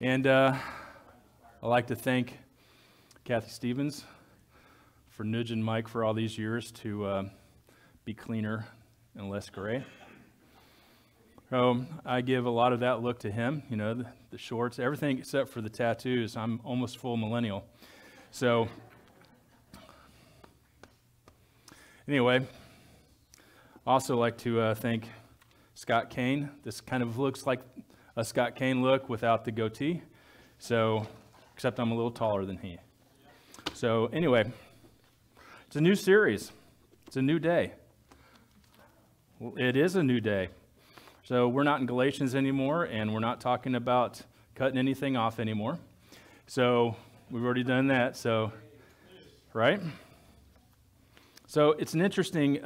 And I'd like to thank Kathy Stevens for nudging Mike for all these years to be cleaner and less gray. So I give a lot of that look to him, you know, the shorts, everything except for the tattoos. I'm almost full millennial. So anyway, also like to thank Scott Kane. This kind of looks like a Scott Kane look without the goatee. So, except I'm a little taller than he. So anyway, it's a new series. It's a new day. It is a new day. So we're not in Galatians anymore, and we're not talking about cutting anything off anymore. So we've already done that, so, right? So it's an interesting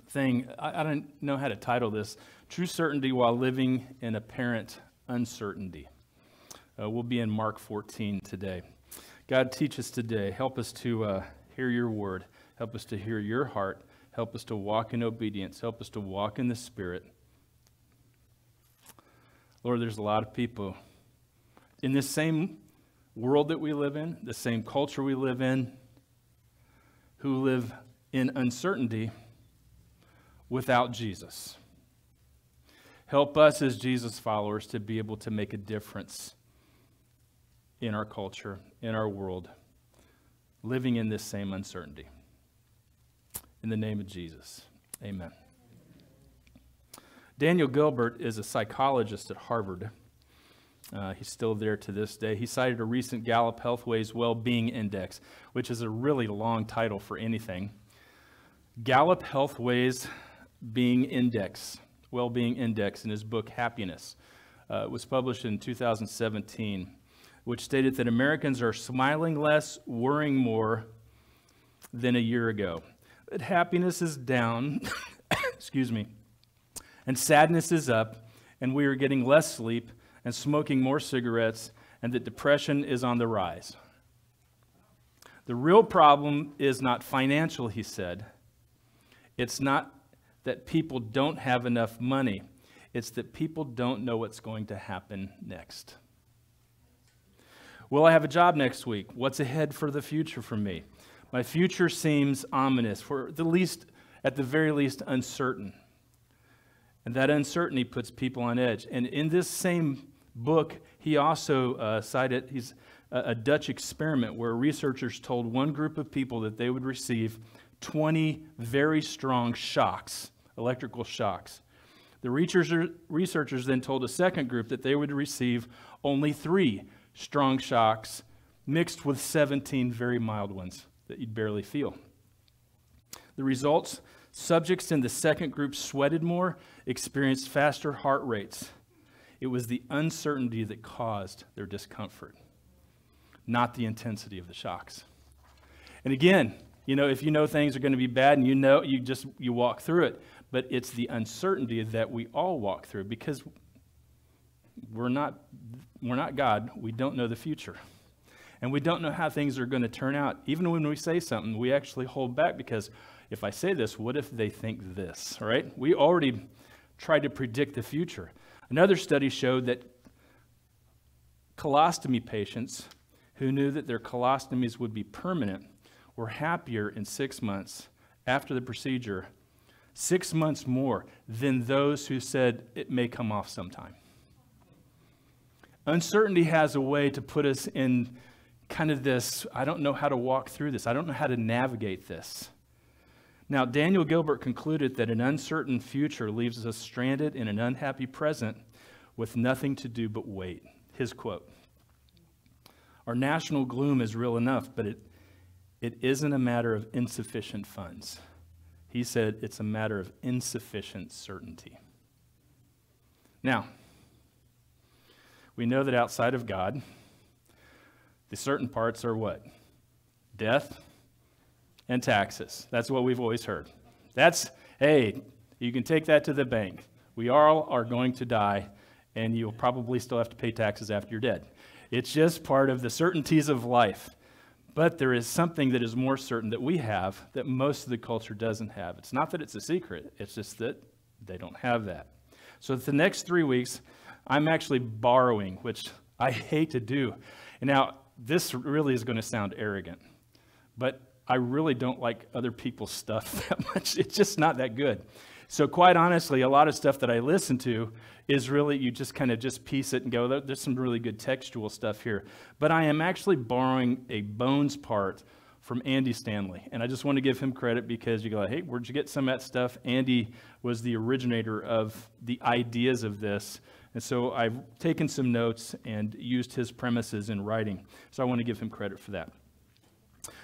thing. I don't know how to title this. True certainty while living in apparent uncertainty. We'll be in Mark 14 today. God, teach us today. Help us to hear your word. Help us to hear your heart. Help us to walk in obedience. Help us to walk in the Spirit. Lord, there's a lot of people in this same world that we live in, the same culture we live in, who live in uncertainty without Jesus. Help us as Jesus followers to be able to make a difference in our culture, in our world, living in this same uncertainty. In the name of Jesus, amen. Daniel Gilbert is a psychologist at Harvard. He's still there to this day. He cited a recent Gallup Healthways Well-Being Index, which is a really long title for anything. Gallup Healthways Well-Being Index in his book Happiness. It was published in 2017, which stated that Americans are smiling less, worrying more than a year ago. That happiness is down, excuse me, and sadness is up, and we are getting less sleep and smoking more cigarettes, and that depression is on the rise. The real problem is not financial, he said. It's not that people don't have enough money. It's that people don't know what's going to happen next. Will I have a job next week? What's ahead for the future for me? My future seems ominous, at the very least, uncertain. And that uncertainty puts people on edge. And in this same book, he also cited a Dutch experiment where researchers told one group of people that they would receive 20 very strong shocks, electrical shocks. The researchers then told a second group that they would receive only 3 strong shocks mixed with 17 very mild ones that you'd barely feel. The results, subjects in the second group sweated more, experienced faster heart rates. It was the uncertainty that caused their discomfort, not the intensity of the shocks. And again, you know, if you know things are going to be bad and you walk through it, but it's the uncertainty that we all walk through because we're not God. We don't know the future. And we don't know how things are going to turn out. Even when we say something, we actually hold back because if I say this, what if they think this, right? We already tried to predict the future. Another study showed that colostomy patients who knew that their colostomies would be permanent were happier in 6 months after the procedure, 6 months more than those who said it may come off sometime. Uncertainty has a way to put us in kind of this, I don't know how to walk through this. I don't know how to navigate this. Now, Daniel Gilbert concluded that an uncertain future leaves us stranded in an unhappy present with nothing to do but wait. His quote, "Our national gloom is real enough, but it isn't a matter of insufficient funds." He said it's a matter of insufficient certainty. Now, we know that outside of God, the certain parts are what? Death and taxes. That's what we've always heard. Hey, you can take that to the bank. We all are going to die, and you'll probably still have to pay taxes after you're dead. It's just part of the certainties of life. But there is something that is more certain that we have that most of the culture doesn't have. It's not that it's a secret. It's just that they don't have that. So the next 3 weeks, I'm actually borrowing, which I hate to do. And now, this really is going to sound arrogant, but I really don't like other people's stuff that much. It's just not that good. So quite honestly, a lot of stuff that I listen to is really, you just kind of just piece it and go, there's some really good textual stuff here. But I am actually borrowing a Bones part from Andy Stanley. And I just want to give him credit because you go, hey, where'd you get some of that stuff? Andy was the originator of the ideas of this. And so I've taken some notes and used his premises in writing. So I want to give him credit for that.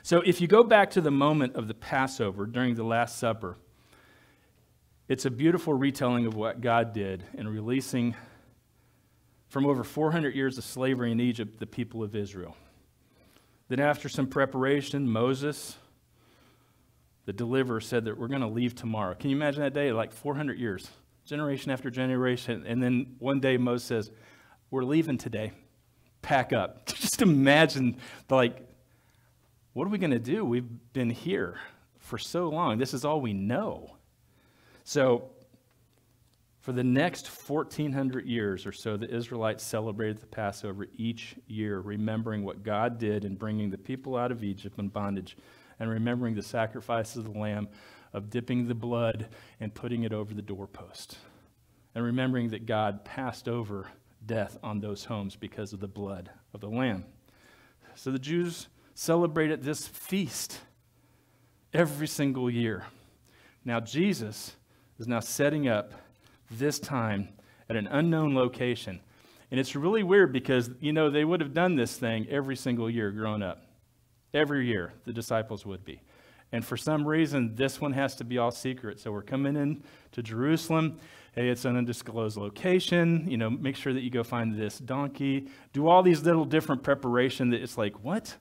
So if you go back to the moment of the Passover during the Last Supper, it's a beautiful retelling of what God did in releasing from over 400 years of slavery in Egypt the people of Israel. Then after some preparation, Moses, the deliverer, said that we're going to leave tomorrow. Can you imagine that day? Like 400 years, generation after generation. And then one day Moses says, we're leaving today. Pack up. Just imagine, like, what are we going to do? We've been here for so long. This is all we know. So for the next 1,400 years or so, the Israelites celebrated the Passover each year, remembering what God did in bringing the people out of Egypt in bondage, and remembering the sacrifice of the lamb, of dipping the blood and putting it over the doorpost, and remembering that God passed over death on those homes because of the blood of the lamb. So the Jews celebrated this feast every single year. Now Jesus is now setting up this time at an unknown location. And it's really weird because, you know, they would have done this thing every single year growing up. Every year, the disciples would be. And for some reason, this one has to be all secret. So we're coming in to Jerusalem. Hey, it's an undisclosed location. You know, make sure that you go find this donkey. Do all these little different preparation that it's like, what?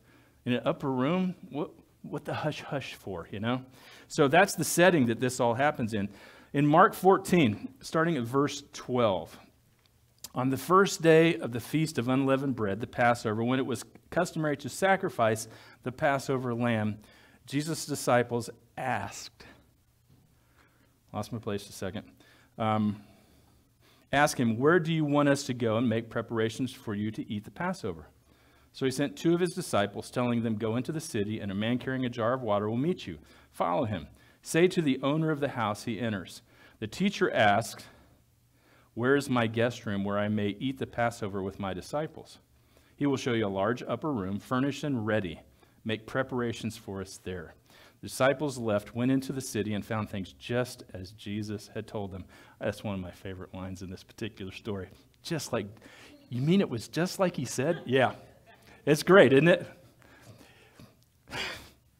In an upper room? What the hush-hush for, you know? So that's the setting that this all happens in. In Mark 14, starting at verse 12, on the first day of the Feast of Unleavened Bread, the Passover, when it was customary to sacrifice the Passover lamb, Jesus' disciples asked, lost my place a second, ask him, where do you want us to go and make preparations for you to eat the Passover? So he sent two of his disciples, telling them, go into the city, and a man carrying a jar of water will meet you. Follow him. Say to the owner of the house he enters, the teacher asked, where is my guest room where I may eat the Passover with my disciples? He will show you a large upper room, furnished and ready. Make preparations for us there. The disciples left, went into the city, and found things just as Jesus had told them. That's one of my favorite lines in this particular story. Just like, you mean it was just like he said? Yeah. It's great, isn't it?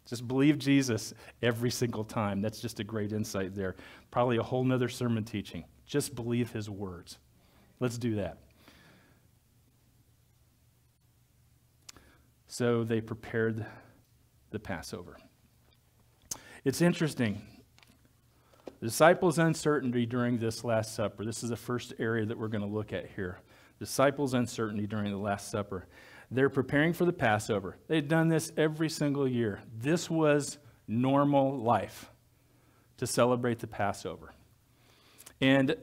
Just believe Jesus every single time. That's just a great insight there. Probably a whole nother sermon teaching. Just believe his words. Let's do that. So they prepared the Passover. It's interesting. The disciples' uncertainty during this Last Supper. This is the first area that we're going to look at here. Disciples' uncertainty during the Last Supper. They're preparing for the Passover. They've done this every single year. This was normal life to celebrate the Passover. And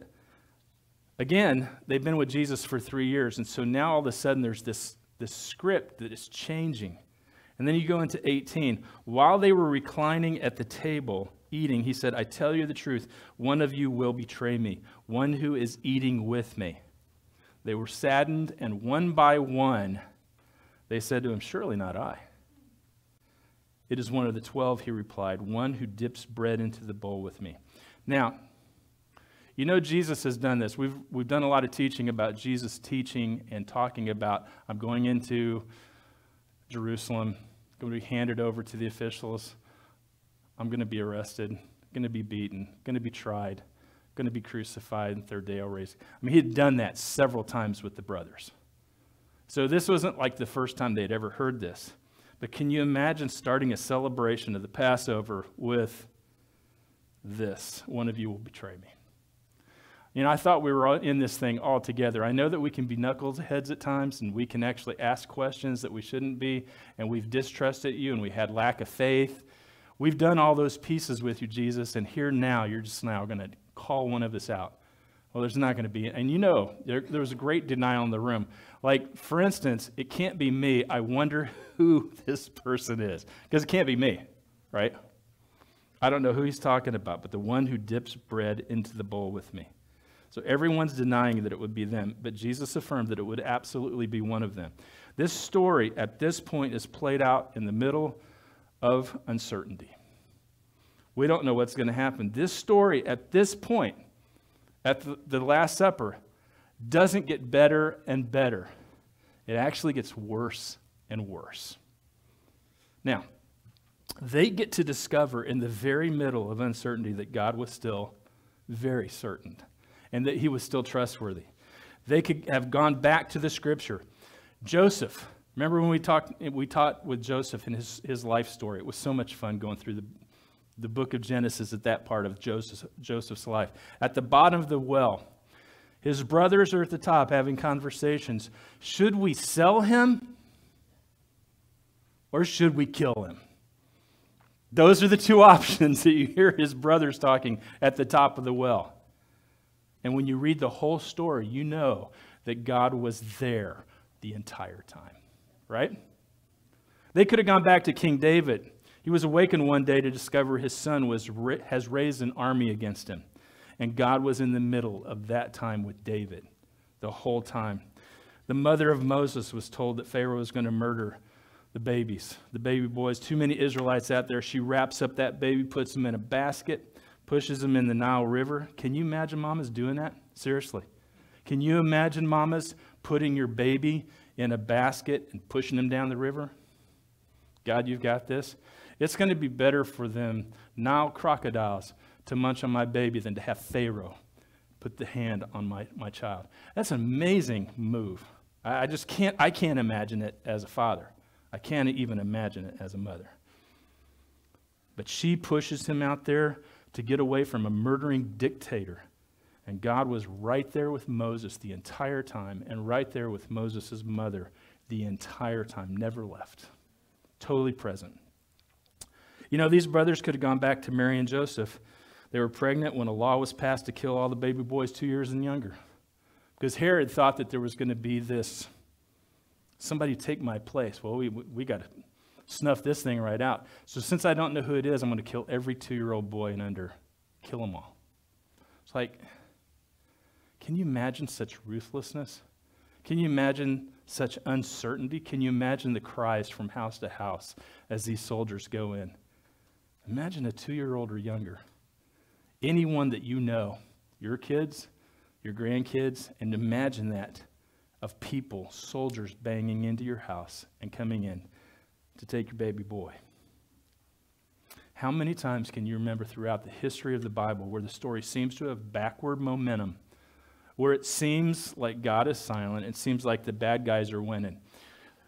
again, they've been with Jesus for 3 years, and so now all of a sudden there's this script that is changing. And then you go into 18. While they were reclining at the table, eating, he said, I tell you the truth, one of you will betray me, one who is eating with me. They were saddened, and one by one, they said to him, surely not I. It is one of the 12, he replied, one who dips bread into the bowl with me. Now, you know Jesus has done this. We've done a lot of teaching about Jesus teaching and talking about, I'm going into Jerusalem, going to be handed over to the officials. I'm going to be arrested, going to be beaten, going to be tried, going to be crucified, and third day I'll raise. I mean, he had done that several times with the brothers. So this wasn't like the first time they'd ever heard this. But can you imagine starting a celebration of the Passover with this? One of you will betray me. You know, I thought we were all in this thing all together. I know that we can be knuckleheads at times, and we can actually ask questions that we shouldn't be, and we've distrusted you, and we had lack of faith. We've done all those pieces with you, Jesus, and here now, you're just now going to call one of us out. Well, there's not going to be. And there was a great denial in the room. Like, for instance, it can't be me. I wonder who this person is. Because it can't be me, right? I don't know who he's talking about, but the one who dips bread into the bowl with me. So everyone's denying that it would be them, but Jesus affirmed that it would absolutely be one of them. This story at this point is played out in the middle of uncertainty. We don't know what's going to happen. This story at this point, at the Last Supper, doesn't get better and better. It actually gets worse and worse. Now, they get to discover in the very middle of uncertainty that God was still very certain and that he was still trustworthy. They could have gone back to the scripture. Joseph, remember when we taught with Joseph and his life story? It was so much fun going through the book of Genesis at that part of Joseph's life. At the bottom of the well, his brothers are at the top having conversations. Should we sell him or should we kill him? Those are the two options that you hear his brothers talking at the top of the well. And when you read the whole story, you know that God was there the entire time, right? They could have gone back to King David. He was awakened one day to discover his son has raised an army against him. And God was in the middle of that time with David the whole time. The mother of Moses was told that Pharaoh was going to murder the babies, the baby boys. Too many Israelites out there. She wraps up that baby, puts them in a basket, pushes them in the Nile River. Can you imagine mamas doing that? Seriously. Can you imagine mamas putting your baby in a basket and pushing them down the river? God, you've got this. It's going to be better for them Nile crocodiles to munch on my baby than to have Pharaoh put the hand on my child. That's an amazing move. I can't imagine it as a father. I can't even imagine it as a mother. But she pushes him out there to get away from a murdering dictator. And God was right there with Moses the entire time, and right there with Moses' mother the entire time, never left. Totally present. These brothers could have gone back to Mary and Joseph. They were pregnant when a law was passed to kill all the baby boys 2 years and younger. Because Herod thought that there was going to be this, somebody take my place. Well, we got to snuff this thing right out. So since I don't know who it is, I'm going to kill every 2-year-old boy and under. Kill them all. It's like, can you imagine such ruthlessness? Can you imagine such uncertainty? Can you imagine the cries from house to house as these soldiers go in? Imagine a 2-year-old or younger. Anyone that you know, your kids, your grandkids, and imagine that of people, soldiers banging into your house and coming in to take your baby boy. How many times can you remember throughout the history of the Bible where the story seems to have backward momentum, where it seems like God is silent, it seems like the bad guys are winning?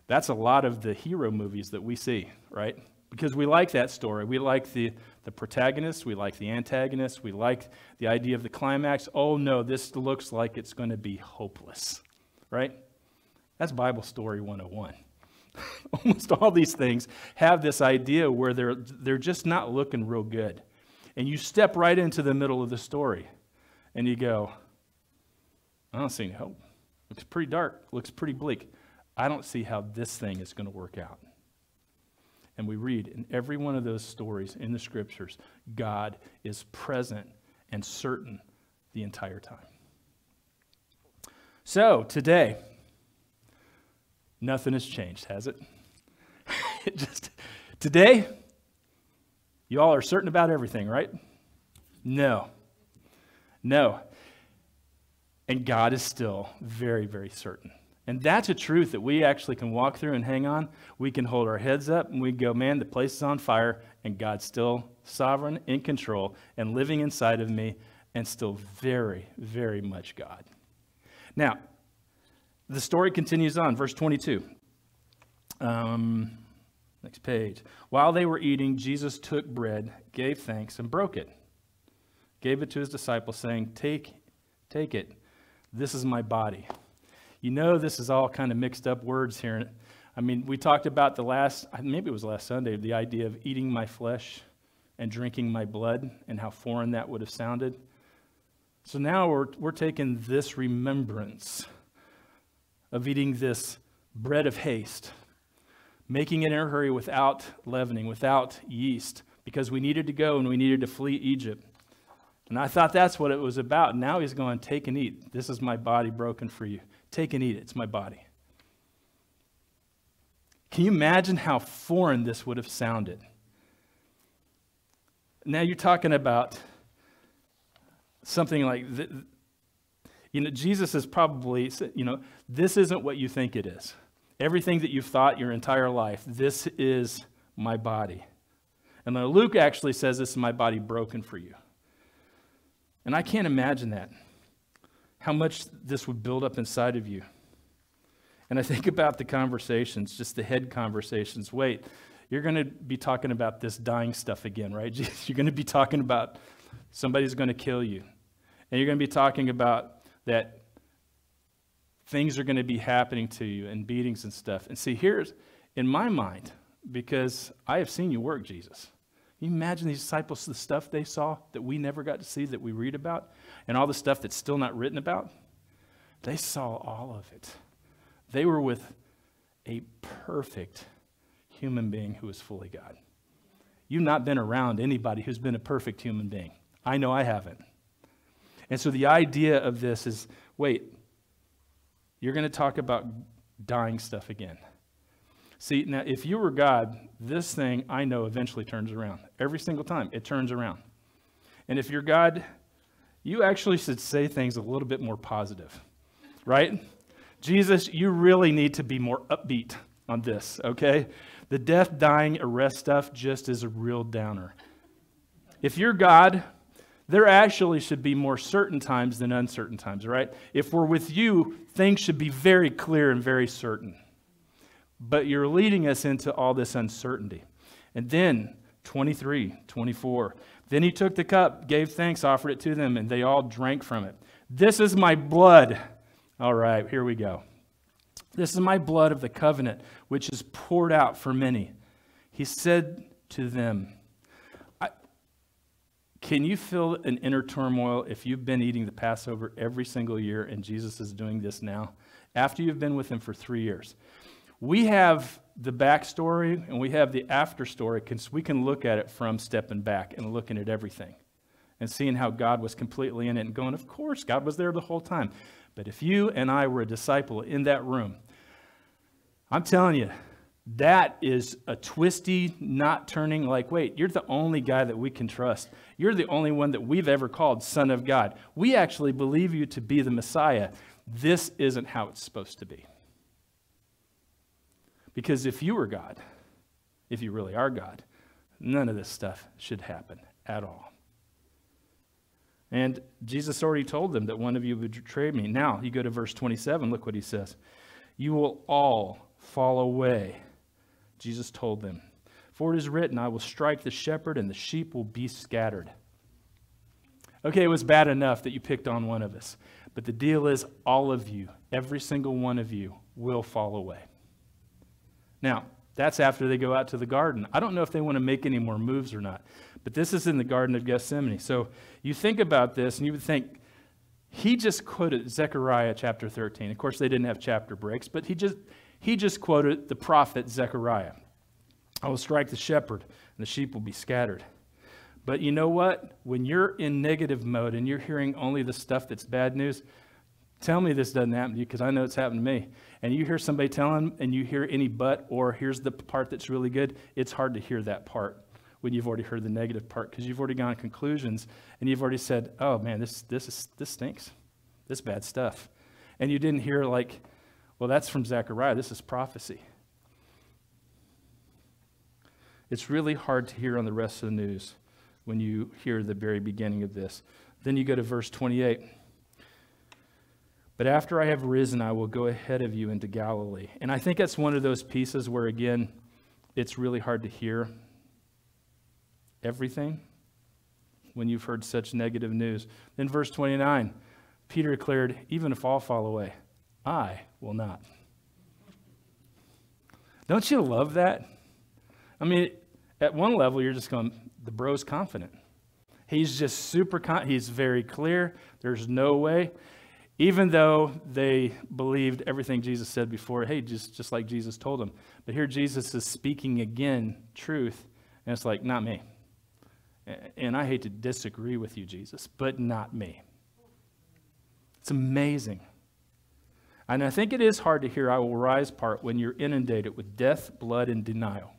That's a lot of the hero movies that we see, right? Because we like that story. We like the protagonist, we like the antagonist, we like the idea of the climax. Oh no, this looks like it's going to be hopeless, right? That's Bible story 101. Almost all these things have this idea where they're just not looking real good. And you step right into the middle of the story and you go, I don't see any hope. Looks pretty dark, looks pretty bleak. I don't see how this thing is going to work out. And we read in every one of those stories in the scriptures, God is present and certain the entire time. So today, nothing has changed, has it? Today, you all are certain about everything, right? No. And God is still very, very certain. And that's a truth that we actually can walk through and hang on. We can hold our heads up and we go, man, the place is on fire and God's still sovereign, in control, and living inside of me, and still very, very much God. Now, the story continues on, verse 22. Next page. While they were eating, Jesus took bread, gave thanks, and broke it. Gave it to his disciples, saying, Take it. This is my body. This is all kind of mixed up words here. I mean, we talked about maybe it was last Sunday, the idea of eating my flesh and drinking my blood and how foreign that would have sounded. So now we're taking this remembrance of eating this bread of haste, making it in a hurry without leavening, without yeast, because we needed to go and we needed to flee Egypt. And I thought that's what it was about. And now he's going, take and eat. This is my body broken for you. Take and eat it. It's my body. Can you imagine how foreign this would have sounded? Now you're talking about something like, Jesus is probably, this isn't what you think it is. Everything that you've thought your entire life, this is my body. And then Luke actually says, this is my body broken for you. And I can't imagine that, how much this would build up inside of you. And I think about the conversations, just the head conversations. Wait, you're going to be talking about this dying stuff again, right? You're going to be talking about somebody's going to kill you. And you're going to be talking about that things are going to be happening to you and beatings and stuff. And see, here's, in my mind, because I have seen you work, Jesus. Can you imagine these disciples, the stuff they saw that we never got to see, that we read about, and all the stuff that's still not written about? They saw all of it. They were with a perfect human being who was fully God. You've not been around anybody who's been a perfect human being. I know I haven't. And so the idea of this is, wait, you're going to talk about dying stuff again. See, now, if you were God, this thing, I know, eventually turns around. Every single time, it turns around. And if you're God, you actually should say things a little bit more positive, right? Jesus, you really need to be more upbeat on this, okay? The death, dying, arrest stuff just is a real downer. If you're God, there actually should be more certain times than uncertain times, right? If we're with you, things should be very clear and very certain. But you're leading us into all this uncertainty. And then, 23, 24, then he took the cup, gave thanks, offered it to them, and they all drank from it. This is my blood. All right, here we go. This is my blood of the covenant, which is poured out for many. He said to them, can you feel an inner turmoil if you've been eating the Passover every single year and Jesus is doing this now? After you've been with him for 3 years. We have the backstory and we have the after story because we can look at it from stepping back and looking at everything and seeing how God was completely in it and going, of course, God was there the whole time. But if you and I were a disciple in that room, I'm telling you, that is a twisty, not turning like, wait, you're the only guy that we can trust. You're the only one that we've ever called Son of God. We actually believe you to be the Messiah. This isn't how it's supposed to be. Because if you were God, if you really are God, none of this stuff should happen at all. And Jesus already told them that one of you would betray me. Now, you go to verse 27, look what he says. You will all fall away, Jesus told them. For it is written, I will strike the shepherd and the sheep will be scattered. Okay, it was bad enough that you picked on one of us. But the deal is all of you, every single one of you, will fall away. Now, that's after they go out to the garden. I don't know if they want to make any more moves or not. But this is in the Garden of Gethsemane. So you think about this and you would think, he just quoted Zechariah chapter 13. Of course, they didn't have chapter breaks, but he just quoted the prophet Zechariah. I will strike the shepherd and the sheep will be scattered. But you know what? When you're in negative mode and you're hearing only the stuff that's bad news, tell me this doesn't happen to you because I know it's happened to me. And you hear somebody telling and you hear any but or here's the part that's really good, it's hard to hear that part when you've already heard the negative part because you've already gone to conclusions and you've already said, oh man, this stinks. This bad stuff. And you didn't hear like, well, that's from Zechariah. This is prophecy. It's really hard to hear on the rest of the news when you hear the very beginning of this. Then you go to verse 28. But after I have risen, I will go ahead of you into Galilee. And I think that's one of those pieces where, again, it's really hard to hear everything when you've heard such negative news. Then verse 29, Peter declared, even if all fall away, I will not. Don't you love that? I mean, at one level, you're just going, the bro's confident. He's just he's very clear. There's no way. Even though they believed everything Jesus said before, hey, just like Jesus told them. But here Jesus is speaking again truth, and it's like, not me. And I hate to disagree with you, Jesus, but not me. It's amazing. And I think it is hard to hear I will rise part when you're inundated with death, blood, and denial.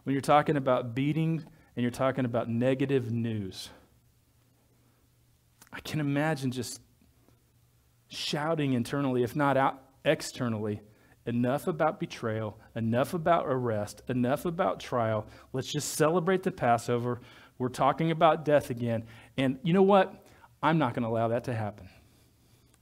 When you're talking about beating and you're talking about negative news. I can imagine just shouting internally, if not out externally, enough about betrayal, enough about arrest, enough about trial. Let's just celebrate the Passover. We're talking about death again. And you know what? I'm not going to allow that to happen.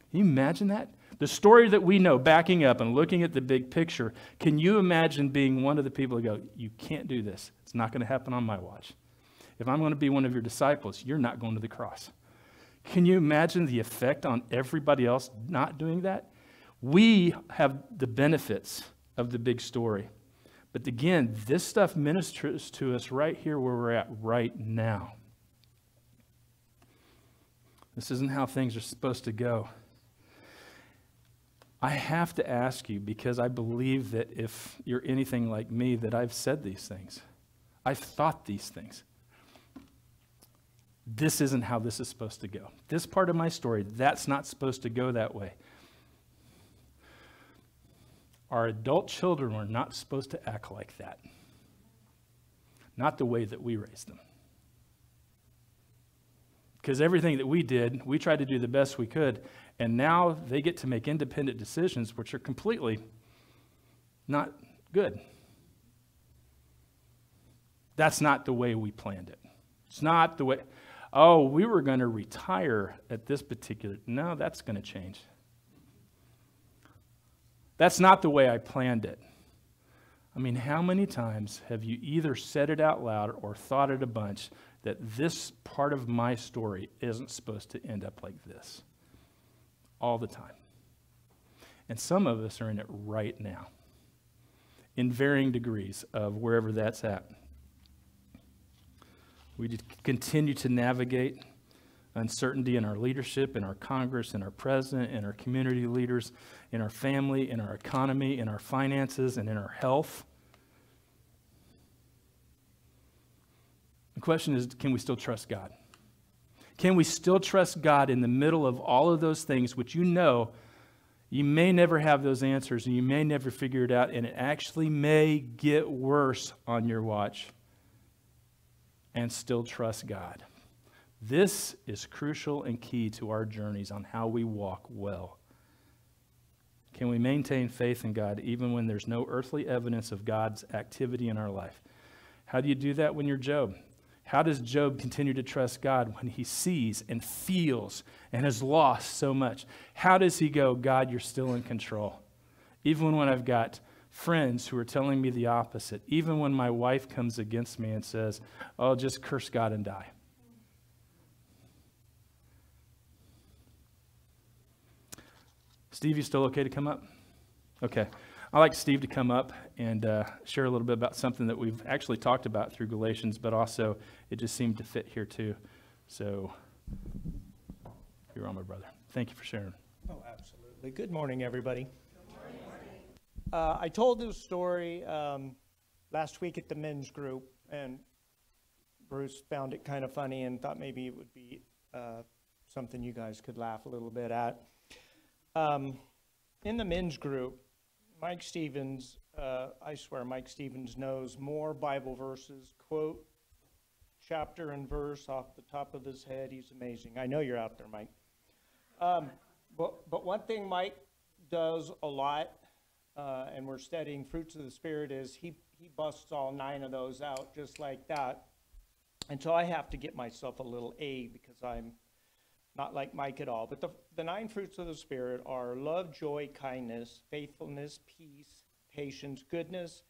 Can you imagine that? The story that we know, backing up and looking at the big picture, can you imagine being one of the people who go, you can't do this. It's not going to happen on my watch. If I'm going to be one of your disciples, you're not going to the cross. Can you imagine the effect on everybody else not doing that? We have the benefits of the big story. But again, this stuff ministers to us right here where we're at right now. This isn't how things are supposed to go. I have to ask you, because I believe that if you're anything like me, that I've said these things. I've thought these things. This isn't how this is supposed to go. This part of my story, that's not supposed to go that way. Our adult children are not supposed to act like that. Not the way that we raised them. Because everything that we did, we tried to do the best we could, and now they get to make independent decisions which are completely not good. That's not the way we planned it. It's not the way, oh, we were going to retire at this particular, no, that's going to change. That's not the way I planned it. I mean, how many times have you either said it out loud or thought it a bunch that this part of my story isn't supposed to end up like this? All the time. And some of us are in it right now, in varying degrees of wherever that's at. We continue to navigate uncertainty in our leadership, in our Congress, in our president, in our community leaders, in our family, in our economy, in our finances, and in our health. The question is, can we still trust God? Can we still trust God in the middle of all of those things, which you know you may never have those answers and you may never figure it out, and it actually may get worse on your watch, and still trust God? This is crucial and key to our journeys on how we walk well. Can we maintain faith in God even when there's no earthly evidence of God's activity in our life? How do you do that when you're Job? How does Job continue to trust God when he sees and feels and has lost so much? How does he go, God, you're still in control? Even when I've got friends who are telling me the opposite. Even when my wife comes against me and says, oh, just curse God and die. Steve, you still okay to come up? Okay. I'd like Steve to come up and share a little bit about something that we've actually talked about through Galatians, but also it just seemed to fit here too. So you're on, my brother. Thank you for sharing. Oh, absolutely. Good morning, everybody. Good morning. I told this story last week at the men's group, and Bruce found it kind of funny and thought maybe it would be something you guys could laugh a little bit at. In the men's group, Mike Stevens, I swear Mike Stevens knows more Bible verses, quote, chapter and verse off the top of his head. He's amazing. I know you're out there, Mike. But one thing Mike does a lot, and we're studying Fruits of the Spirit, is he busts all 9 of those out just like that. And so I have to get myself a little A because I'm not like Mike at all. But the 9 fruits of the Spirit are love, joy, kindness, faithfulness, peace, patience, goodness,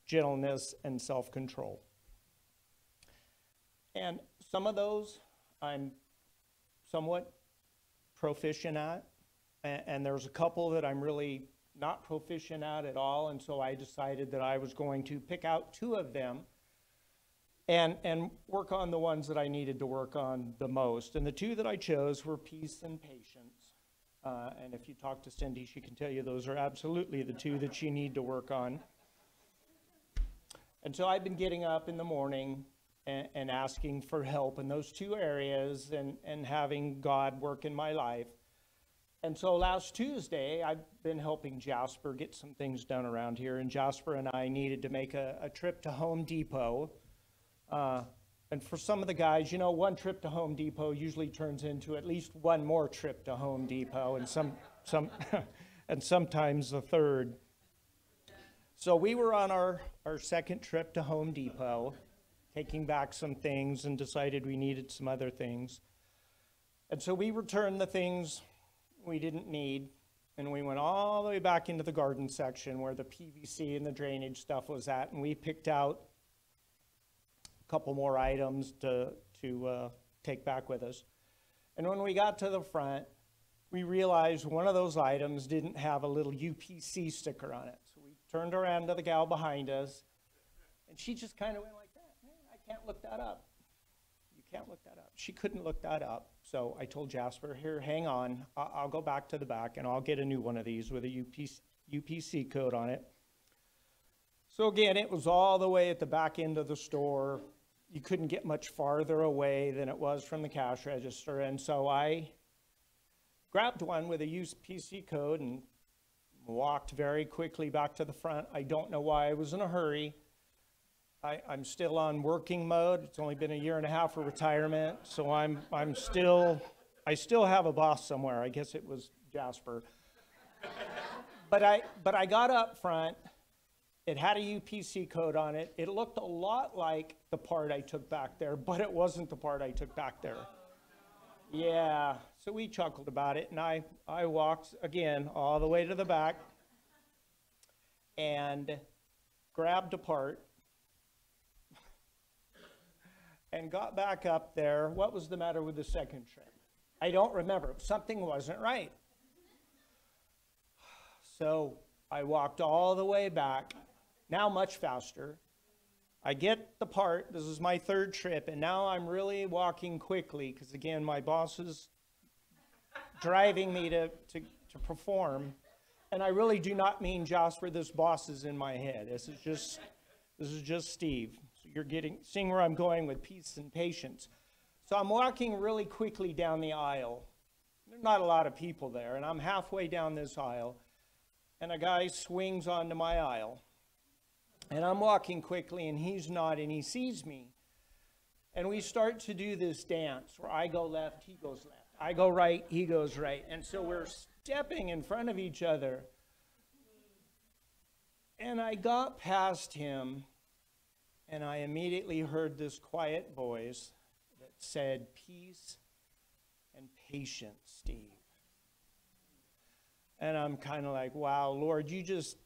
gentleness, and self-control. And some of those I'm somewhat proficient at, and there's a couple that I'm really not proficient at all, and so I decided that I was going to pick out 2 of them and work on the ones that I needed to work on the most. And the two that I chose were peace and patience. And if you talk to Cindy, she can tell you those are absolutely the two that you need to work on. And so I've been getting up in the morning and asking for help in those two areas and having God work in my life. And so last Tuesday, I've been helping Jasper get some things done around here. And Jasper and I needed to make a trip to Home Depot. And for some of the guys, you know, one trip to Home Depot usually turns into at least one more trip to Home Depot, and and sometimes a third. So we were on our second trip to Home Depot, taking back some things, and decided we needed some other things. And so we returned the things we didn't need, and we went all the way back into the garden section where the PVC and the drainage stuff was at, and we picked out couple more items to take back with us. And when we got to the front, we realized one of those items didn't have a little UPC sticker on it. So we turned around to the gal behind us, and she just kind of went like that. Man, I can't look that up. You can't look that up. She couldn't look that up. So I told Jasper, here, hang on. I'll go back to the back, and I'll get a new one of these with a UPC code on it. So again, it was all the way at the back end of the store. You couldn't get much farther away than it was from the cash register. And so I grabbed one with a UPC code and walked very quickly back to the front. I don't know why I was in a hurry. I'm still on working mode. It's only been a year and a half of retirement. So I still have a boss somewhere. I guess it was Jasper. But I got up front. It had a UPC code on it. It looked a lot like the part I took back there, but it wasn't the part I took back there. Yeah, so we chuckled about it, and I walked, again, all the way to the back and grabbed a part and got back up there. What was the matter with the second trip? I don't remember. Something wasn't right. So I walked all the way back. Now much faster. I get the part. This is my third trip, and now I'm really walking quickly because, again, my boss is driving me to perform. And I really do not mean Jasper. This boss is in my head. This is just Steve. So you're seeing where I'm going with peace and patience. So I'm walking really quickly down the aisle. There's not a lot of people there, and I'm halfway down this aisle, and a guy swings onto my aisle. And I'm walking quickly, and he's not, and he sees me. And we start to do this dance where I go left, he goes left. I go right, he goes right. And so we're stepping in front of each other. And I got past him, and I immediately heard this quiet voice that said, peace and patience, Steve. And I'm kind of like, wow, Lord, you just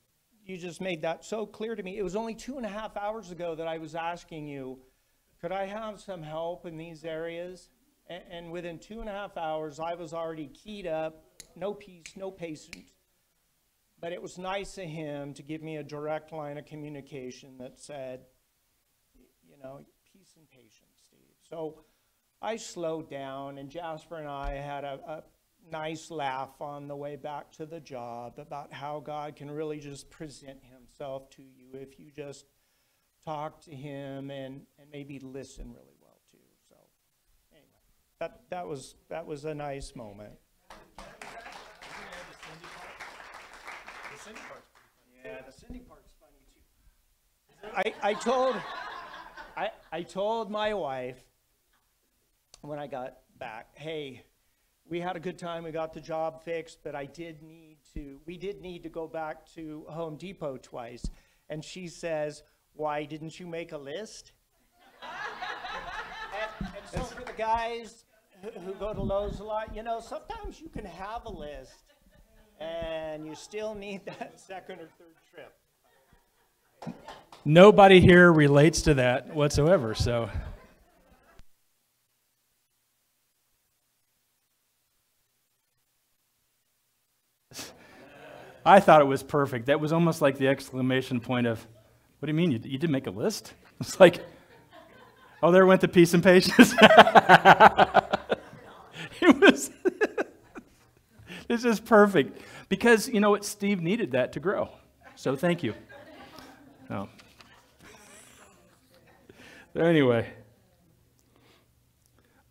made that so clear to me. It was only 2.5 hours ago that I was asking you, could I have some help in these areas? And within 2.5 hours, I was already keyed up, no peace, no patience. But it was nice of him to give me a direct line of communication that said, you know, peace and patience, Steve. So I slowed down, and Jasper and I had a nice laugh on the way back to the job about how God can really just present himself to you if you just talk to him and maybe listen really well too. So anyway, that was a nice moment. Yeah, the Cindy part's funny too. I told my wife when I got back, hey, we had a good time. We got the job fixed, but we did need to go back to Home Depot twice. And she says, why didn't you make a list? and so for the guys who go to Lowe's a lot, you know, sometimes you can have a list and you still need that second or third trip. Nobody here relates to that whatsoever, so. I thought it was perfect. That was almost like the exclamation point of, what do you mean? You didn't make a list? It's like, Oh, there went the peace and patience. It's just perfect. Because, you know what, Steve needed that to grow. So thank you. Oh. Anyway,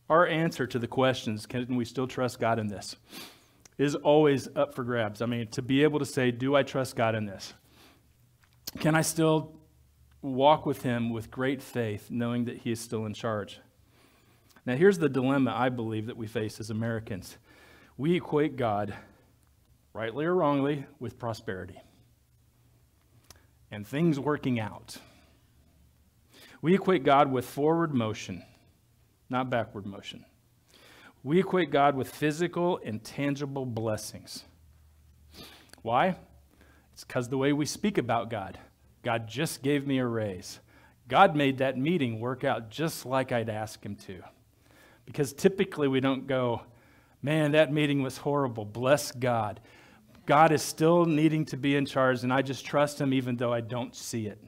our answer to the questions, can we still trust God in this, is always up for grabs. I mean, to be able to say, do I trust God in this? Can I still walk with him with great faith, knowing that he is still in charge? Now, here's the dilemma I believe that we face as Americans. We equate God, rightly or wrongly, with prosperity and things working out. We equate God with forward motion, not backward motion. We equate God with physical and tangible blessings. Why? It's because the way we speak about God. God just gave me a raise. God made that meeting work out just like I'd ask him to. Because typically we don't go, man, that meeting was horrible. Bless God. God is still needing to be in charge, and I just trust him even though I don't see it.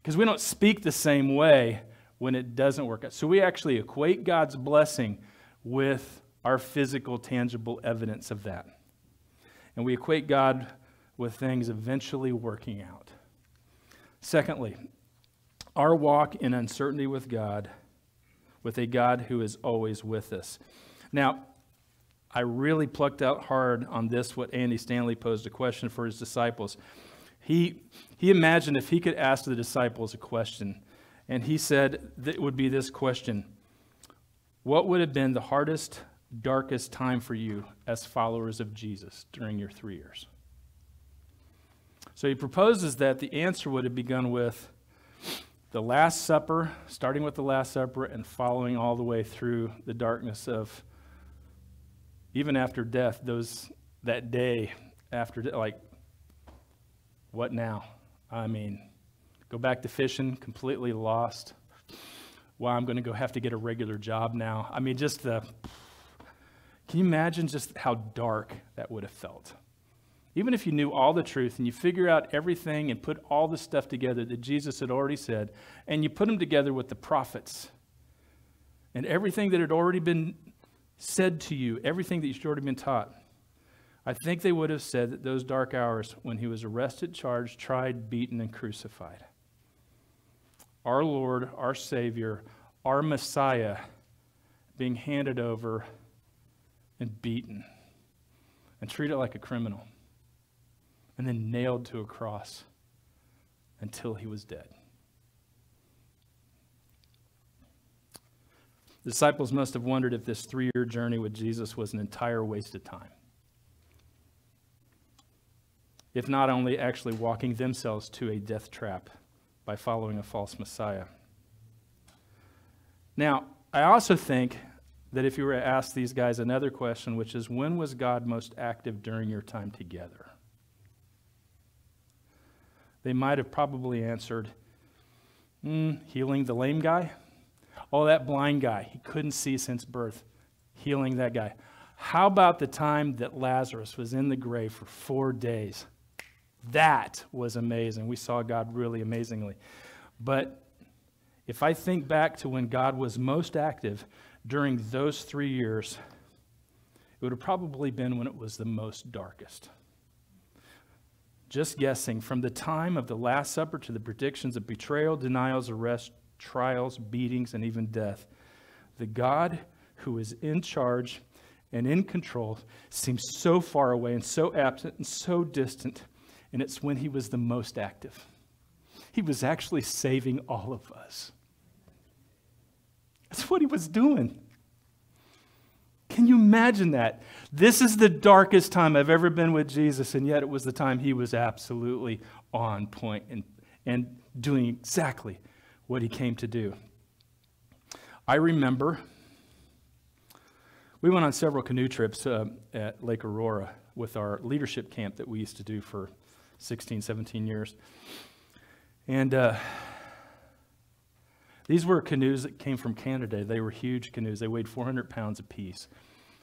Because we don't speak the same way when it doesn't work out. So we actually equate God's blessing with our physical, tangible evidence of that. And we equate God with things eventually working out. Secondly, our walk in uncertainty with God, with a God who is always with us. Now, I really plucked out hard on this, what Andy Stanley posed a question for his disciples. He imagined if he could ask the disciples a question, and he said that it would be this question: what would have been the hardest, darkest time for you as followers of Jesus during your 3 years? So he proposes that the answer would have begun with the Last Supper, starting with the Last Supper and following all the way through the darkness of, even after death, that day after, like, what now? I mean, go back to fishing, completely lost. Wow, I'm going to go have to get a regular job now. I mean, can you imagine just how dark that would have felt? Even if you knew all the truth and you figure out everything and put all the stuff together that Jesus had already said, and you put them together with the prophets and everything that had already been said to you, everything that you'd already been taught, I think they would have said that those dark hours when he was arrested, charged, tried, beaten, and crucified, our Lord, our Savior, our Messiah being handed over and beaten and treated like a criminal and then nailed to a cross until he was dead. The disciples must have wondered if this 3-year journey with Jesus was an entire waste of time, if not only actually walking themselves to a death trap by following a false Messiah. Now, I also think that if you were to ask these guys another question, which is, when was God most active during your time together? They might have probably answered, healing the lame guy. Oh, that blind guy, he couldn't see since birth, healing that guy. How about the time that Lazarus was in the grave for 4 days? That was amazing. We saw God really amazingly. But if I think back to when God was most active during those 3 years, it would have probably been when it was the most darkest. Just guessing, from the time of the Last Supper to the predictions of betrayal, denials, arrest, trials, beatings, and even death, the God who is in charge and in control seems so far away and so absent and so distant. And it's when he was the most active. He was actually saving all of us. That's what he was doing. Can you imagine that? This is the darkest time I've ever been with Jesus, and yet it was the time he was absolutely on point and doing exactly what he came to do. I remember we went on several canoe trips at Lake Aurora with our leadership camp that we used to do for 16, 17 years. And these were canoes that came from Canada. They were huge canoes. They weighed 400 pounds apiece.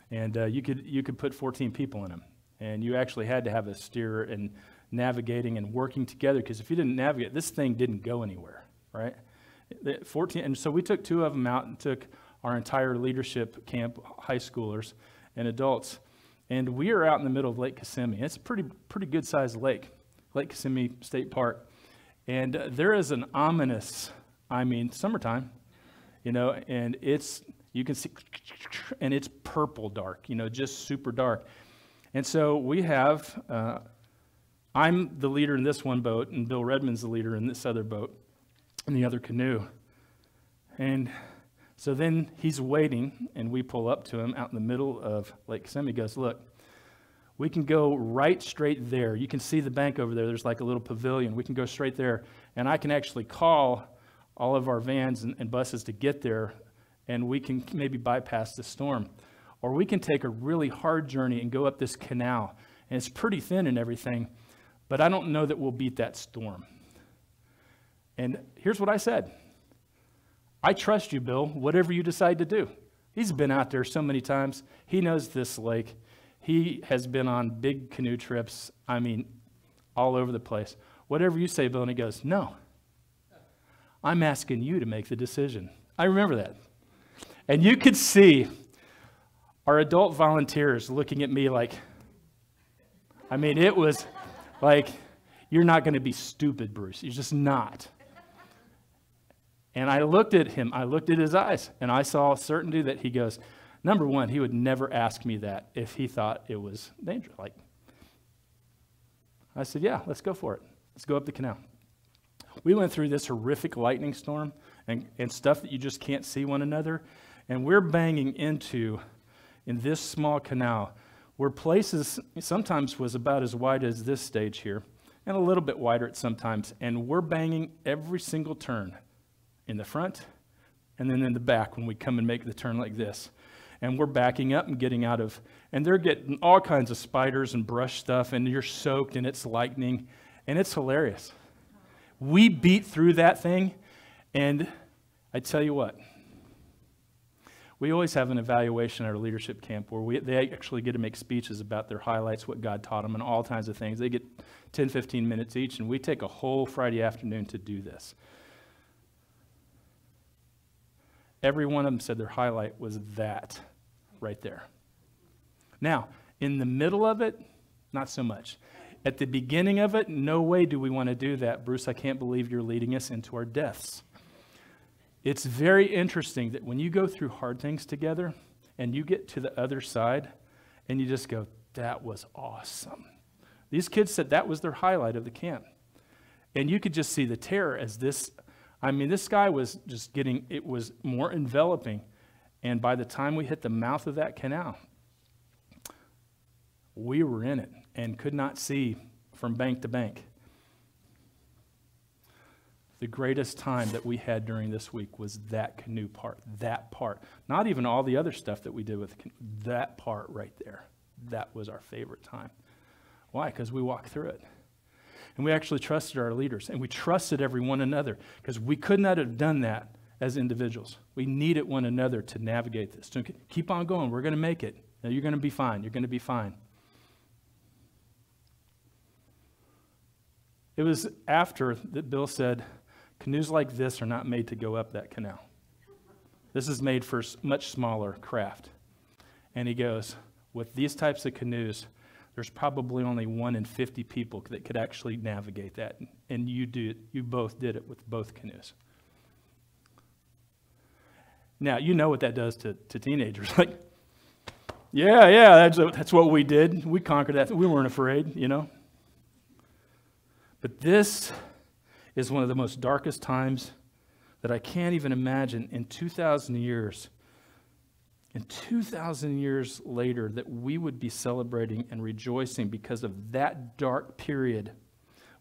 And you could put 14 people in them. And you actually had to have a steerer and navigating and working together, because if you didn't navigate, this thing didn't go anywhere, right? 14, and so we took 2 of them out and took our entire leadership camp, high schoolers and adults. And we are out in the middle of Lake Kissimmee. It's a pretty good-sized lake, Lake Kissimmee State Park. And there is an ominous, summertime, and you can see, and it's purple dark, just super dark. And so we have, I'm the leader in this one boat, and Bill Redmond's the leader in this other boat, in the other canoe. And so then he's waiting, and we pull up to him out in the middle of Lake Kissimmee. He goes, look, we can go right straight there. You can see the bank over there. There's like a little pavilion. We can go straight there, and I can actually call all of our vans and buses to get there, and we can maybe bypass the storm. Or we can take a really hard journey and go up this canal, and it's pretty thin and everything, but I don't know that we'll beat that storm. And here's what I said. I trust you, Bill, whatever you decide to do. He's been out there so many times. He knows this lake. He has been on big canoe trips, all over the place. Whatever you say, Bill. And he goes, no, I'm asking you to make the decision. I remember that. And you could see our adult volunteers looking at me like, it was like, you're not going to be stupid, Bruce. You're just not. And I looked at him, I looked at his eyes, and I saw certainty that he goes, number one, he would never ask me that if he thought it was dangerous. I said, yeah, let's go for it. Let's go up the canal. We went through this horrific lightning storm and stuff that you just can't see one another, and we're banging into, in this small canal, where places sometimes was about as wide as this stage here, and a little bit wider at sometimes, and we're banging every single turn. In the front, and then in the back when we come and make the turn like this. And we're backing up and getting out of, and they're getting all kinds of spiders and brush stuff, and you're soaked, and it's lightning, and it's hilarious. We beat through that thing, and I tell you what, we always have an evaluation at our leadership camp where they actually get to make speeches about their highlights, what God taught them, and all kinds of things. They get 10, 15 minutes each, and we take a whole Friday afternoon to do this. Every one of them said their highlight was that right there. Now, in the middle of it, not so much. At the beginning of it, no way do we want to do that. Bruce, I can't believe you're leading us into our deaths. It's very interesting that when you go through hard things together and you get to the other side and you just go, that was awesome. These kids said that was their highlight of the camp. And you could just see the terror as this guy was just it was more enveloping. And by the time we hit the mouth of that canal, we were in it and could not see from bank to bank. The greatest time that we had during this week was that canoe part, that part. Not even all the other stuff that we did with that part right there. That was our favorite time. Why? Because we walked through it. And we actually trusted our leaders, and we trusted every one another, because we could not have done that as individuals. We needed one another to navigate this. So keep on going. We're going to make it. Now, you're going to be fine. You're going to be fine. It was after that Bill said, canoes like this are not made to go up that canal. This is made for much smaller craft. And he goes, with these types of canoes, there's probably only 1 in 50 people that could actually navigate that. And you both did it with both canoes. Now, you know what that does to teenagers. Like, yeah, that's what we did. We conquered that. We weren't afraid, you know. But this is one of the most darkest times that I can't even imagine in 2,000 years. And 2,000 years later, that we would be celebrating and rejoicing because of that dark period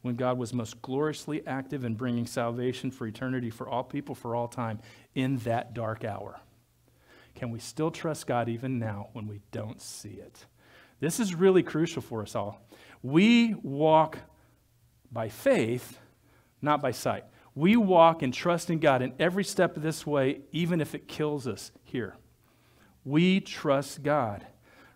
when God was most gloriously active in bringing salvation for eternity for all people, for all time, in that dark hour. Can we still trust God even now when we don't see it? This is really crucial for us all. We walk by faith, not by sight. We walk and trust in God in every step of this way, even if it kills us here. We trust God.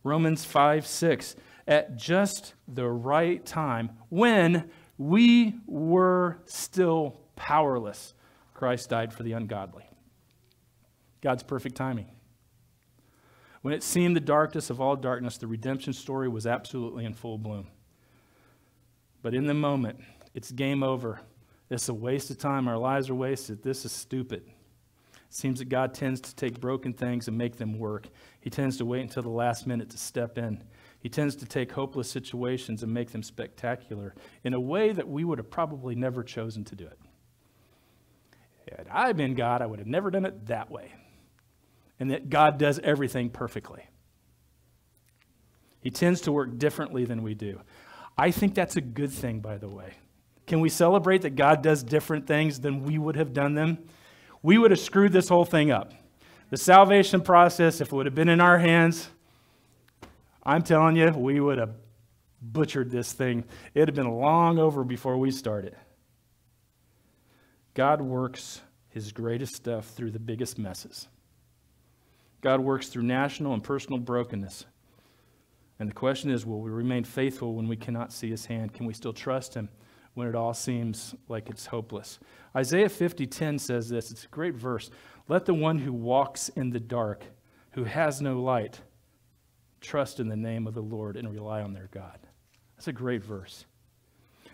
Romans 5:6, at just the right time, when we were still powerless. Christ died for the ungodly. God's perfect timing. When it seemed the darkness of all darkness, the redemption story was absolutely in full bloom. But in the moment, it's game over. It's a waste of time. Our lives are wasted. This is stupid. It seems that God tends to take broken things and make them work. He tends to wait until the last minute to step in. He tends to take hopeless situations and make them spectacular in a way that we would have probably never chosen to do it. Had I been God, I would have never done it that way. And that God does everything perfectly. He tends to work differently than we do. I think that's a good thing, by the way. Can we celebrate that God does different things than we would have done them? We would have screwed this whole thing up. The salvation process, if it would have been in our hands, I'm telling you, we would have butchered this thing. It would have been long over before we started. God works his greatest stuff through the biggest messes. God works through national and personal brokenness. And the question is, will we remain faithful when we cannot see his hand? Can we still trust him when it all seems like it's hopeless? Isaiah 50:10 says this. It's a great verse. Let the one who walks in the dark, who has no light, trust in the name of the Lord and rely on their God. That's a great verse.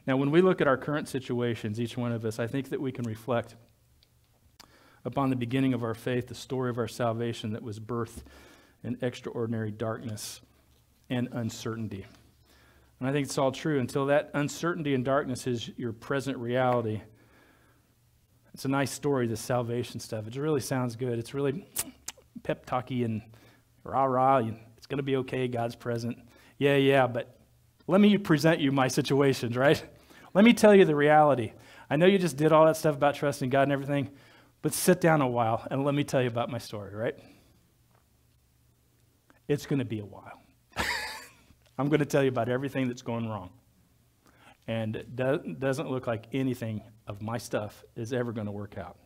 Now, when we look at our current situations, each one of us, I think that we can reflect upon the beginning of our faith, the story of our salvation that was birthed in extraordinary darkness and uncertainty. And I think it's all true. Until that uncertainty and darkness is your present reality, it's a nice story, this salvation stuff. It really sounds good. It's really pep talky and rah-rah. It's going to be okay. God's present. Yeah, but let me present you my situations, right? Let me tell you the reality. I know you just did all that stuff about trusting God and everything, but sit down a while and let me tell you about my story, right? It's going to be a while. I'm going to tell you about everything that's going wrong. And it doesn't look like anything of my stuff is ever going to work out.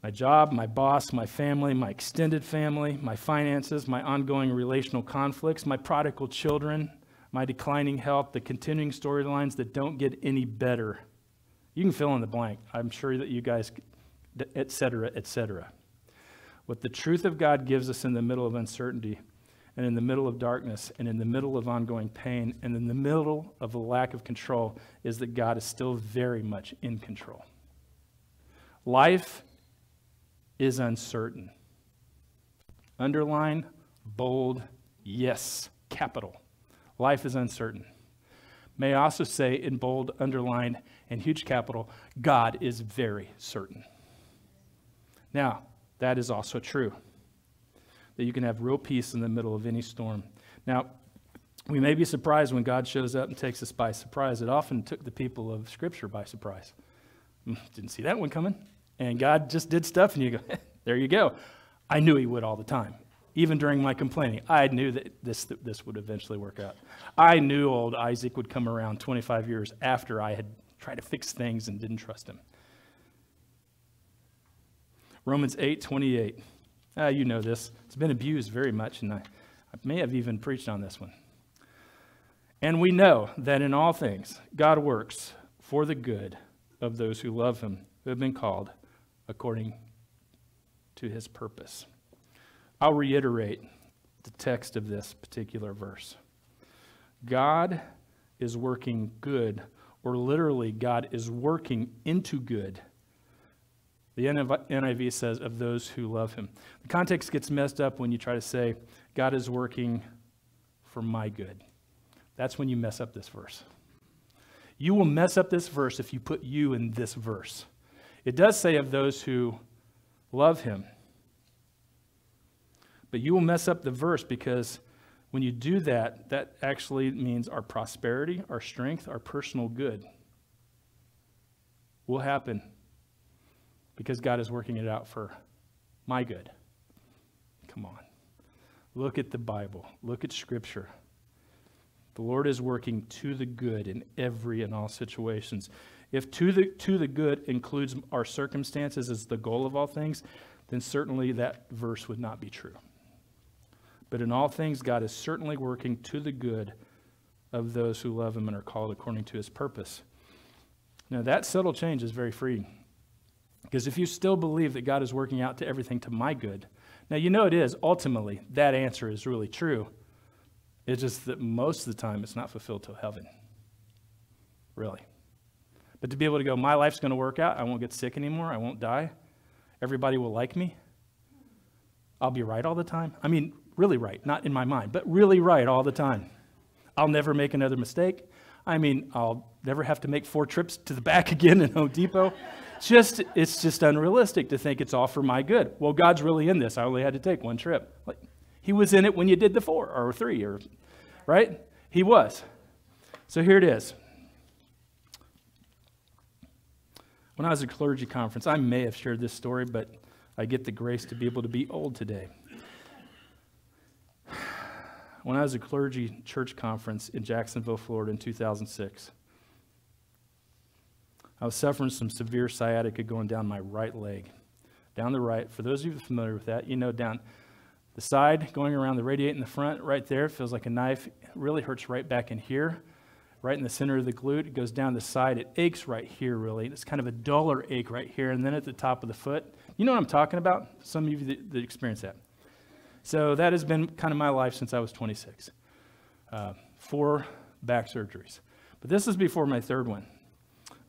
My job, my boss, my family, my extended family, my finances, my ongoing relational conflicts, my prodigal children, my declining health, the continuing storylines that don't get any better. You can fill in the blank. I'm sure that you guys, et cetera, et cetera. What the truth of God gives us in the middle of uncertainty and in the middle of darkness and in the middle of ongoing pain and in the middle of a lack of control is that God is still very much in control. Life is uncertain. Underline, bold, yes, capital. Life is uncertain. May I also say in bold, underlined, and huge capital, God is very certain. Now, that is also true, that you can have real peace in the middle of any storm. Now, we may be surprised when God shows up and takes us by surprise. It often took the people of Scripture by surprise. Didn't see that one coming. And God just did stuff, and you go, there you go. I knew he would all the time. Even during my complaining, I knew that this would eventually work out. I knew old Isaac would come around 25 years after I had tried to fix things and didn't trust him. Romans 8:28. You know this. It's been abused very much, and I may have even preached on this one. And we know that in all things, God works for the good of those who love him, who have been called according to his purpose. I'll reiterate the text of this particular verse. God is working good, or literally, God is working into good. The NIV says, of those who love him. The context gets messed up when you try to say, God is working for my good. That's when you mess up this verse. You will mess up this verse if you put you in this verse. It does say of those who love him. But you will mess up the verse because when you do that, that actually means our prosperity, our strength, our personal good will happen because God is working it out for my good. Come on. Look at the Bible. Look at Scripture. The Lord is working to the good in every and all situations. If to the good includes our circumstances as the goal of all things, then certainly that verse would not be true. But in all things, God is certainly working to the good of those who love him and are called according to his purpose. Now, that subtle change is very freeing. Because if you still believe that God is working out to everything to my good, now you know it is, ultimately, that answer is really true. It's just that most of the time it's not fulfilled till heaven. Really. But to be able to go, my life's going to work out, I won't get sick anymore, I won't die, everybody will like me, I'll be right all the time. I mean, really right, not in my mind, but really right all the time. I'll never make another mistake. I mean, I'll never have to make 4 trips to the back again in Home Depot. It's just unrealistic to think it's all for my good. Well, God's really in this. I only had to take 1 trip. Like, He was in it when you did the 4 or 3, or right? He was. So here it is. When I was at a clergy conference, I may have shared this story, but I get the grace to be able to be old today. When I was at a clergy church conference in Jacksonville, Florida in 2006, I was suffering some severe sciatica going down my right leg. Down the right, for those of you who are familiar with that, you know down the side, going around the radiate in the front, right there, feels like a knife. It really hurts right back in here, right in the center of the glute. It goes down the side. It aches right here, really. It's kind of a duller ache right here, and then at the top of the foot. You know what I'm talking about? Some of you that experience that. So that has been kind of my life since I was 26. 4 back surgeries. But this is before my 3rd one.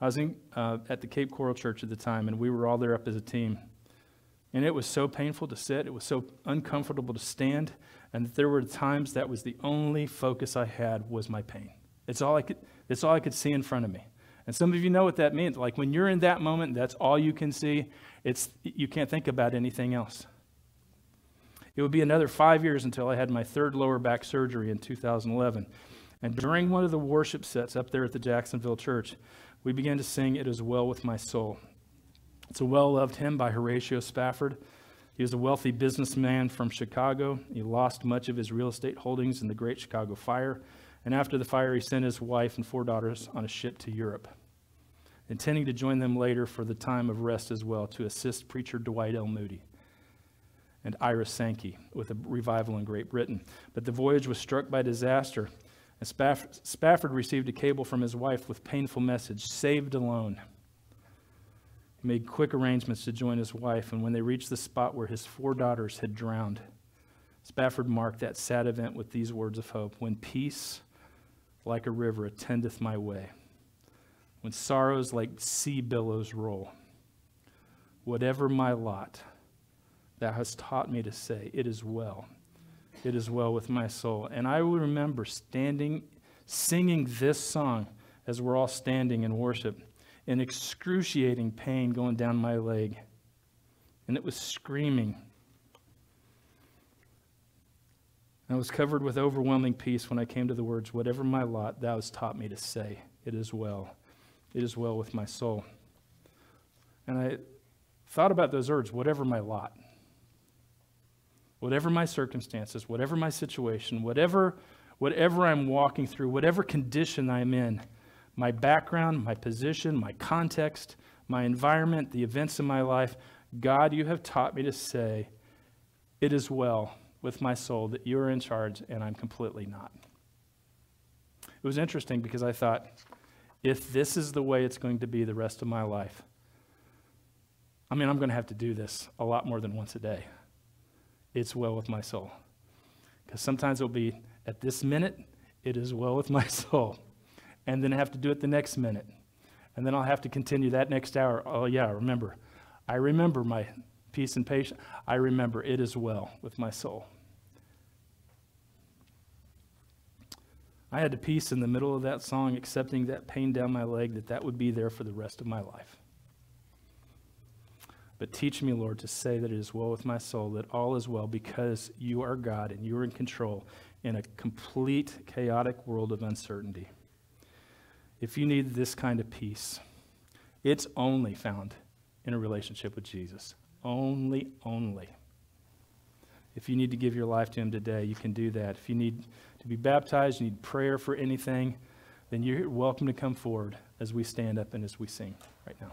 I was at the Cape Coral Church at the time, and we were all there up as a team. And it was so painful to sit. It was so uncomfortable to stand. And there were times that was the only focus I had was my pain. It's all I could see in front of me. And some of you know what that means. Like when you're in that moment, that's all you can see. You can't think about anything else. It would be another 5 years until I had my 3rd lower back surgery in 2011. And during one of the worship sets up there at the Jacksonville church, we began to sing "It Is Well With My Soul." It's a well-loved hymn by Horatio Spafford. He was a wealthy businessman from Chicago. He lost much of his real estate holdings in the Great Chicago Fire. And after the fire, he sent his wife and 4 daughters on a ship to Europe, intending to join them later for the time of rest as well, to assist preacher Dwight L. Moody and Ira Sankey with a revival in Great Britain. But the voyage was struck by disaster, and Spafford received a cable from his wife with painful message, "Saved alone." He made quick arrangements to join his wife, and when they reached the spot where his 4 daughters had drowned, Spafford marked that sad event with these words of hope: "When peace like a river attendeth my way, when sorrows like sea billows roll, whatever my lot, thou hast taught me to say, it is well with my soul." And I will remember singing this song as we're all standing in worship, in excruciating pain going down my leg. And it was screaming. I was covered with overwhelming peace when I came to the words, "Whatever my lot, thou hast taught me to say, it is well with my soul." And I thought about those words, whatever my lot. Whatever my circumstances, whatever my situation, whatever I'm walking through, whatever condition I'm in, my background, my position, my context, my environment, the events of my life, God, you have taught me to say, it is well with my soul, that you are in charge and I'm completely not. It was interesting because I thought, if this is the way it's going to be the rest of my life, I'm going to have to do this a lot more than once a day. It's well with my soul. Because sometimes it'll be, at this minute, it is well with my soul. And then I have to do it the next minute. And then I'll have to continue that next hour. Oh yeah, I remember my peace and patience. I remember it is well with my soul. I had to peace in the middle of that song, accepting that pain down my leg, that would be there for the rest of my life. But teach me, Lord, to say that it is well with my soul, that all is well because you are God and you are in control in a complete, chaotic world of uncertainty. If you need this kind of peace, it's only found in a relationship with Jesus. Only. If you need to give your life to him today, you can do that. If you need to be baptized, you need prayer for anything, then you're welcome to come forward as we stand up and as we sing right now.